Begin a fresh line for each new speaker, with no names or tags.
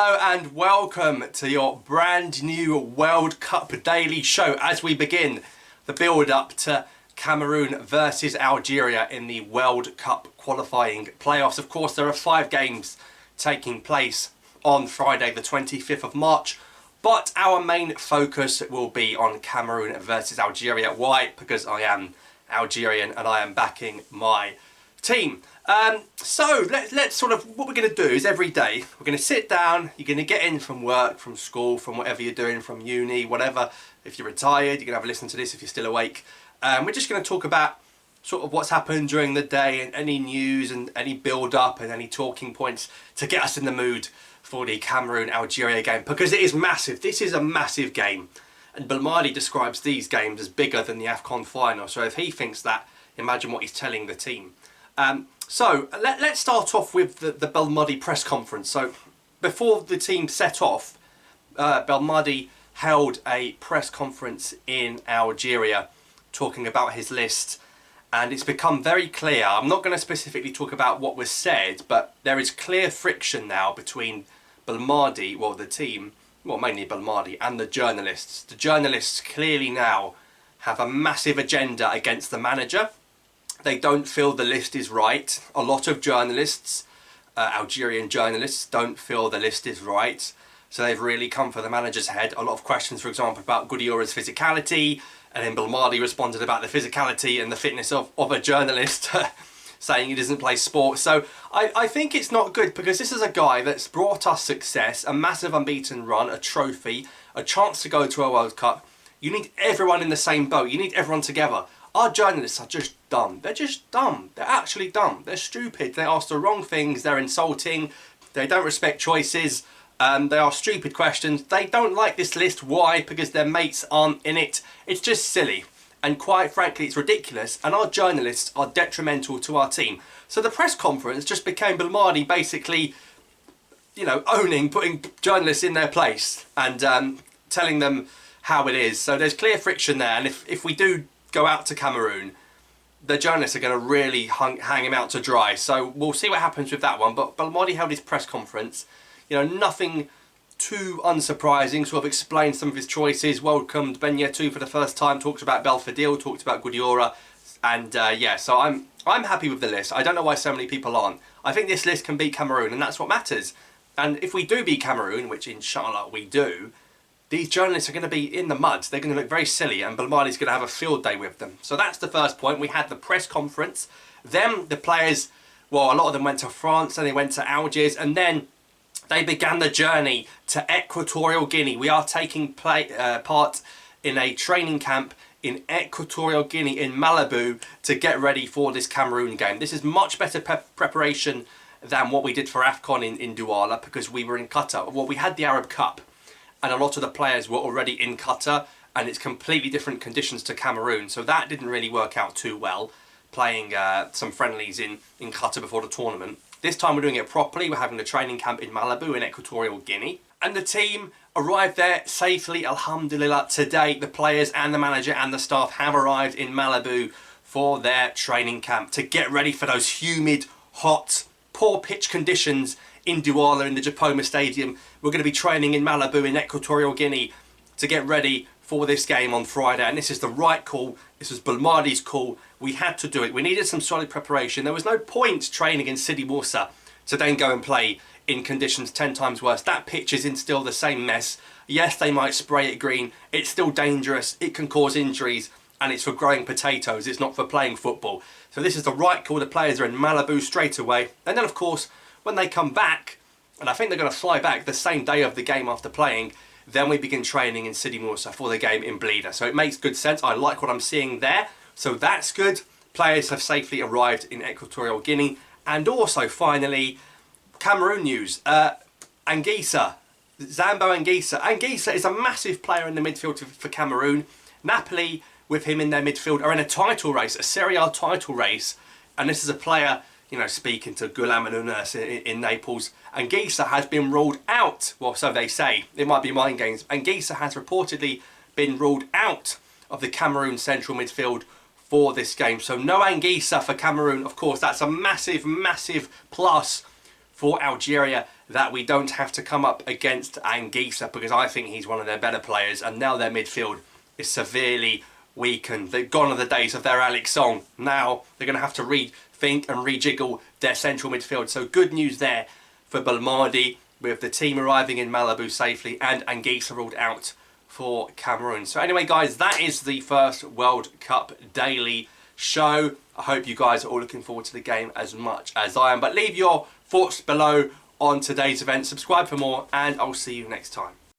Hello and welcome to your brand new World Cup Daily Show as we begin the build-up to Cameroon versus Algeria in the World Cup qualifying playoffs. Of course, there are 5 games taking place on Friday the 25th of March, but our main focus will be on Cameroon versus Algeria. Why? Because I am Algerian and I am backing my team. So let's sort of, what we're going to do is every day we're going to sit down, you're going to get in from work, from school, from whatever you're doing, from uni, whatever. If you're retired, you're going to have a listen to this if you're still awake. We're just going to talk about sort of what's happened during the day and any news and any build-up and any talking points to get us in the mood for the Cameroon-Algeria game, because it is massive. This is a massive game, and Belmadi describes these games as bigger than the AFCON final. So if he thinks that, imagine what he's telling the team. So let's start off with the Belmadi press conference. So before the team set off, Belmadi held a press conference in Algeria talking about his list, and it's become very clear. I'm not going to specifically talk about what was said, but there is clear friction now between Belmadi, well, the team, well, mainly Belmadi, and the journalists. The journalists clearly now have a massive agenda against the manager. They don't feel the list is right. A lot of journalists, Algerian journalists, don't feel the list is right. So they've really come for the manager's head. A lot of questions, for example, about Gudiora's physicality. And then Belmadi responded about the physicality and the fitness of a journalist, saying he doesn't play sports. So I think it's not good, because this is a guy that's brought us success, a massive unbeaten run, a trophy, a chance to go to a World Cup. You need everyone in the same boat. You need everyone together. Our journalists are just dumb. They're just dumb. They're actually dumb. They're stupid. They ask the wrong things. They're insulting. They don't respect choices. They ask stupid questions. They don't like this list. Why? Because their mates aren't in it. It's just silly. And quite frankly, it's ridiculous. And our journalists are detrimental to our team. So the press conference just became Belmadi basically, you know, putting journalists in their place and telling them how it is. So there's clear friction there. And if we do go out to Cameroon, the journalists are going to really hang him out to dry. So we'll see what happens with that one. But Belmadi held his press conference. You know, nothing too unsurprising. Sort of explained some of his choices. Welcomed Ben Yedder for the first time. Talked about Belfodil. Talked about Gudiora. And yeah, so I'm happy with the list. I don't know why so many people aren't. I think this list can beat Cameroon, and that's what matters. And if we do beat Cameroon, which inshallah we do, these journalists are going to be in the mud. They're going to look very silly, and Belmadi's going to have a field day with them. So that's the first point. We had the press conference. Then the players, well, a lot of them went to France, and they went to Algiers, and then they began the journey to Equatorial Guinea. We are taking part in a training camp in Equatorial Guinea in Malabo to get ready for this Cameroon game. This is much better preparation than what we did for AFCON in Douala, because we were in Qatar. Well, we had the Arab Cup, and a lot of the players were already in Qatar, and it's completely different conditions to Cameroon. So that didn't really work out too well, playing some friendlies in Qatar before the tournament. This time we're doing it properly. We're having the training camp in Malabo in Equatorial Guinea. And the team arrived there safely, alhamdulillah. Today, the players and the manager and the staff have arrived in Malabo for their training camp to get ready for those humid, hot, poor pitch conditions in Douala in the Japoma Stadium. We're going to be training in Malabo in Equatorial Guinea to get ready for this game on Friday. And this is the right call. This was Belmadi's call. We had to do it. We needed some solid preparation. There was no point training in Sidi Moussa to then go and play in conditions 10 times worse. That pitch is in still the same mess. Yes, they might spray it green. It's still dangerous. It can cause injuries. And it's for growing potatoes. It's not for playing football. So this is the right call. The players are in Malabo straight away. And then, of course, when they come back, and I think they're going to fly back the same day of the game after playing, then we begin training in Sidi Moussa for the game in Blida. So it makes good sense. I like what I'm seeing there. So that's good. Players have safely arrived in Equatorial Guinea. And also, finally, Cameroon news. Anguissa, Zambo Anguissa. Anguissa is a massive player in the midfield for Cameroon. Napoli, with him in their midfield, are in a title race, a Serie A title race. And this is a player, you know, speaking to Gulam and Unas in Naples, Anguissa has been ruled out. Well, so they say. It might be mind games. Anguissa has reportedly been ruled out of the Cameroon central midfield for this game. So no Anguissa for Cameroon. Of course, that's a massive, massive plus for Algeria. that we don't have to come up against Anguissa, because I think he's one of their better players, and now their midfield is severely weakened. They're gone are the days of their Alex Song. Now they're going to have to rethink and rejiggle their central midfield. So good news there for Belmadi, with the team arriving in Malabo safely and Anguissa ruled out for Cameroon. So anyway guys, that is the first World Cup daily show. I hope you guys are all looking forward to the game as much as I am. But leave your thoughts below on today's event. Subscribe for more, and I'll see you next time.